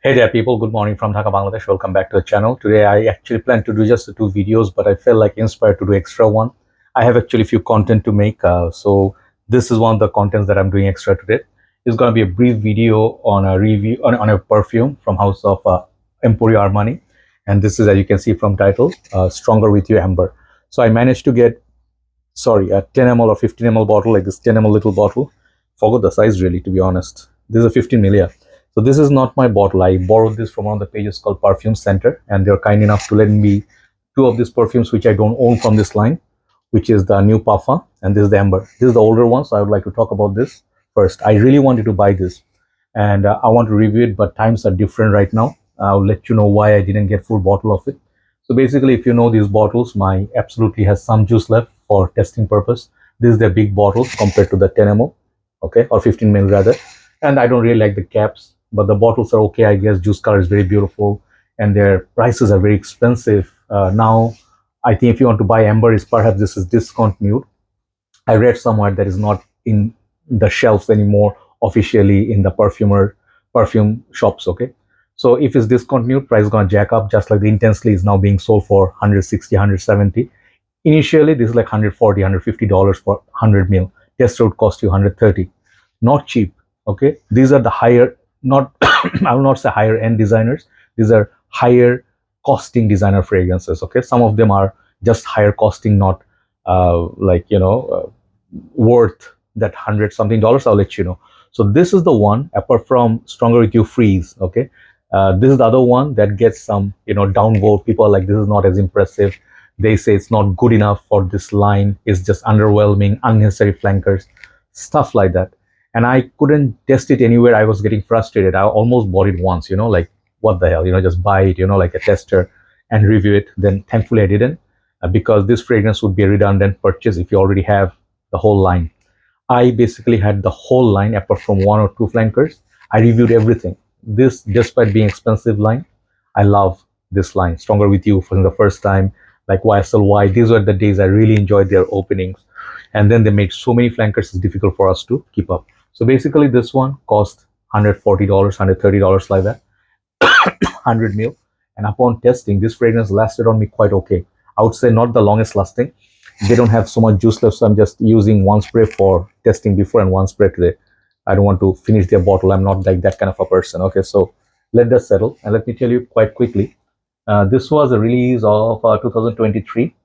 Hey there, people. Good morning from Dhaka, Bangladesh. Welcome back to the channel. Today, I actually planned to do just the two videos, but I felt like inspired to do extra one. I have actually few content to make, so this is one of the contents that I'm doing extra today. It's going to be a brief video on a review on a perfume from House of Emporio Armani, and this is, as you can see from title, Stronger with You Amber. So I managed to get, sorry, a 10 ml or 15 ml bottle, like this 10 ml little bottle. Forgot the size really, to be honest. This is a 15 ml. So this is not my bottle. I borrowed this from one of the pages called Perfume Center, and they're kind enough to lend me two of these perfumes which I don't own from this line, which is the new Parfum and this is the Amber. This is the older one, so I would like to talk about this first. I really wanted to buy this, and I want to review it, but times are different right now. I'll let you know why I didn't get full bottle of it. So basically, if you know these bottles, my absolutely has some juice left for testing purpose. This is their big bottle compared to the 10 ml, okay, or 15 ml rather. And I don't really like the caps, but the bottles are okay, I guess. Juice color is very beautiful, and their prices are very expensive. Now, I think if you want to buy Amber, is perhaps this is discontinued. I read somewhere that is not in the shelves anymore officially in the perfume shops. Okay, so if it's discontinued, price is gonna jack up, just like the Intensely is now being sold for 160, 170. Initially, this is like 140, $150 for 100 mil. Tester would cost you 130. Not cheap. Okay, these are the higher, not I will not say higher end designers. These are higher costing designer fragrances. Okay, some of them are just higher costing, not worth that hundred something dollars. I'll let you know. So this is the one, apart from Stronger With You Freeze. Okay, this is the other one that gets some downvote. People are like, this is not as impressive. They say it's not good enough for this line. It's just underwhelming, unnecessary flankers, stuff like that. And I couldn't test it anywhere. I was getting frustrated. I almost bought it once, like, what the hell, just buy it, like a tester and review it. Then thankfully I didn't, because this fragrance would be a redundant purchase if you already have the whole line. I basically had the whole line apart from one or two flankers. I reviewed everything. This, despite being expensive line, I love this line, Stronger With You, for the first time, like YSLY. These were the days I really enjoyed their openings. And then they made so many flankers, it's difficult for us to keep up. So basically this one cost $140, $130 like that, 100 mil. And upon testing, this fragrance lasted on me quite okay. I would say not the longest lasting. They don't have so much juice left, so I'm just using one spray for testing before and one spray today. I don't want to finish their bottle. I'm not like that kind of a person. Okay, so let that settle. And let me tell you quite quickly, this was a release of 2023.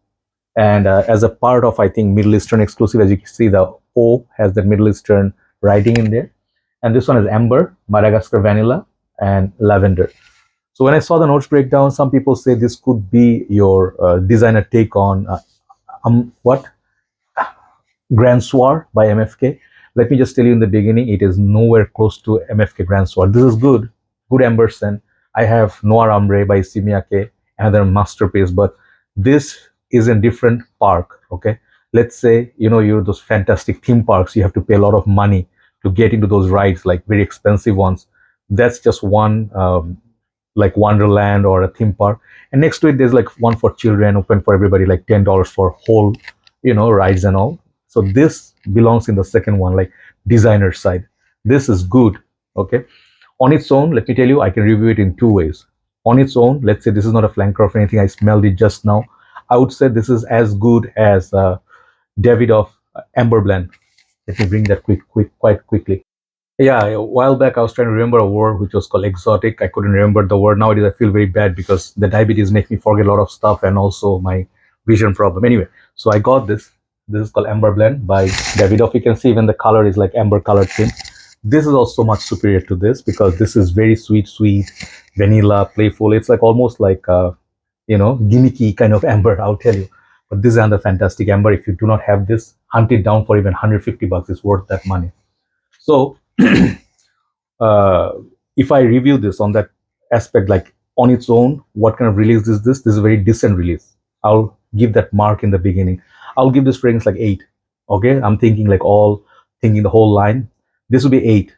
And as a part of, I think, Middle Eastern exclusive, as you can see, the O has the Middle Eastern writing in there. And this one is Amber, Madagascar Vanilla, and Lavender. So when I saw the notes breakdown, some people say this could be your designer take on what? Grand Soir by MFK. Let me just tell you in the beginning, it is nowhere close to MFK Grand Soir. This is good Amber scent. I have Noir Ambre by Simiake, another masterpiece, but this is a different park. Okay, let's say you're those fantastic theme parks, you have to pay a lot of money to get into those rides, like very expensive ones. That's just one like Wonderland or a theme park, and next to it there's like one for children, open for everybody, like $10 for whole rides and all. So this belongs in the second one, like designer side. This is good. Okay, on its own, let me tell you, I can review it in two ways. On its own, let's say this is not a flanker or anything, I smelled it just now, I would say this is as good as David of Amber Blend. Let me bring that quite quickly. Yeah, a while back I was trying to remember a word which was called exotic. I couldn't remember the word. Nowadays I feel very bad because the diabetes makes me forget a lot of stuff, and also my vision problem. Anyway, so I got this. This is called Amber Blend by Davidoff. You can see even the color is like amber colored thin. This is also much superior to this because this is very sweet, vanilla, playful. It's like almost like gimmicky kind of amber, I'll tell you. But this is another fantastic amber. If you do not have this, hunt it down for even $150. It's worth that money. So if I review this on that aspect, like on its own, what kind of release is this? This is a very decent release. I'll give that mark in the beginning. I'll give this fragrance like 8. Okay, I'm thinking thinking the whole line. This will be 8.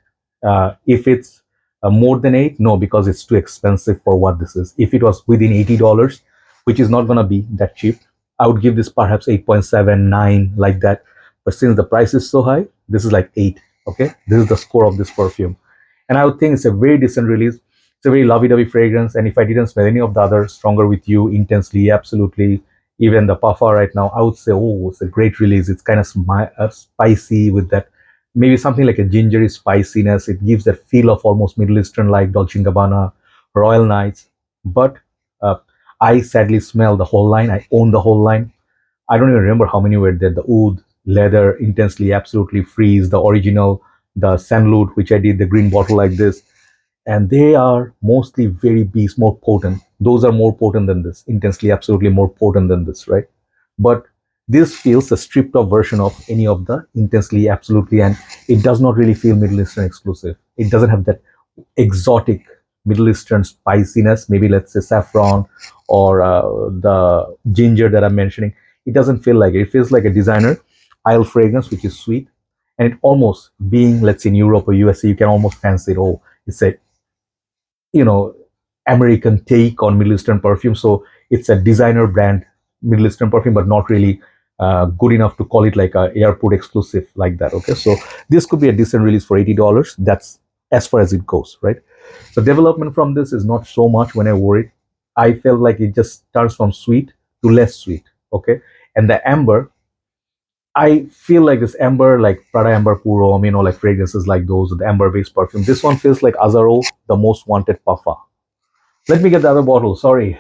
If it's more than 8, no, because it's too expensive for what this is. If it was within $80, which is not gonna be that cheap, I would give this perhaps 8.7, 9, like that. But since the price is so high, this is like 8. Okay, this is the score of this perfume, and I would think it's a very decent release. It's a very lovey-dovey fragrance, and if I didn't smell any of the other Stronger With You, Intensely, Absolutely, even the Puffer right now, I would say, oh, it's a great release. It's kind of spicy with that, maybe something like a gingery spiciness. It gives that feel of almost Middle Eastern like Dolce & Gabbana, Royal Nights. But uh, I sadly smell the whole line. I own the whole line. I don't even remember how many were there. The Oud, Leather, Intensely, Absolutely, Freeze, the original, the Sanlud, which I did, the green bottle like this. And they are mostly very beast, more potent. Those are more potent than this. Intensely, Absolutely more potent than this, right? But this feels a stripped off version of any of the Intensely, Absolutely, and it does not really feel Middle Eastern exclusive. It doesn't have that exotic Middle Eastern spiciness, maybe let's say saffron or the ginger that I'm mentioning. It doesn't feel like it. It feels like a designer aisle fragrance, which is sweet. And it almost, being, let's say, in Europe or USA, you can almost fancy it. Oh, it's a, you know, American take on Middle Eastern perfume. So it's a designer brand Middle Eastern perfume, but not really good enough to call it like a airport exclusive like that. Okay, so this could be a decent release for $80. That's as far as it goes, right? So development from this is not so much when I wore it. I felt like it just turns from sweet to less sweet. Okay, and the amber, I feel like this amber, like Prada Amber Puro, like fragrances like those, the amber based perfume. This one feels like Azaro, the most wanted puffer. Let me get the other bottle. Sorry.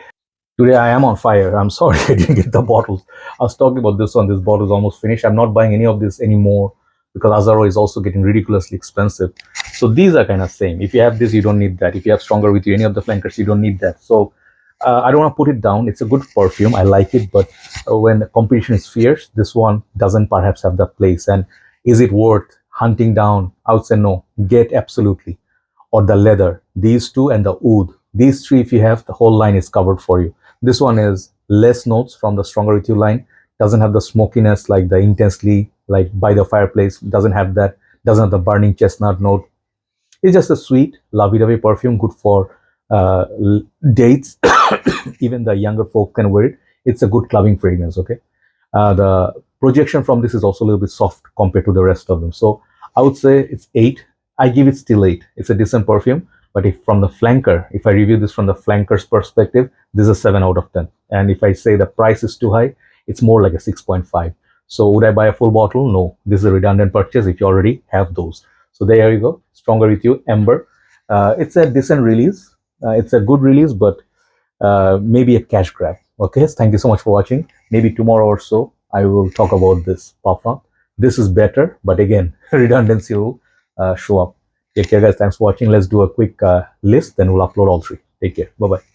Today I am on fire. I'm sorry I didn't get the bottles. I was talking about this one. This bottle is almost finished. I'm not buying any of this anymore because Azaro is also getting ridiculously expensive. So these are kind of same. If you have this, you don't need that. If you have Stronger With You, any of the flankers, you don't need that. So I don't want to put it down. It's a good perfume. I like it. But when the competition is fierce, this one doesn't perhaps have the place. And is it worth hunting down? I would say no. Get Absolutely, or the Leather. These two and the Oud. These three, if you have, the whole line is covered for you. This one is less notes from the Stronger With You line. Doesn't have the smokiness like the Intensely, like By the Fireplace. Doesn't have that. Doesn't have the burning chestnut note. It's just a sweet, lovey-dovey perfume, good for dates. Even the younger folk can wear it. It's a good clubbing fragrance, okay? The projection from this is also a little bit soft compared to the rest of them. So I would say it's 8. I give it still 8. It's a decent perfume. But if from the flanker, if I review this from the flanker's perspective, this is a 7 out of 10. And if I say the price is too high, it's more like a 6.5. So would I buy a full bottle? No. This is a redundant purchase if you already have those. So there you go. Stronger With You, Ember. It's a decent release. It's a good release, but maybe a cash grab. Okay, thank you so much for watching. Maybe tomorrow or so, I will talk about this parfum. This is better, but again, redundancy will show up. Take care, guys. Thanks for watching. Let's do a quick list, then we'll upload all 3. Take care. Bye-bye.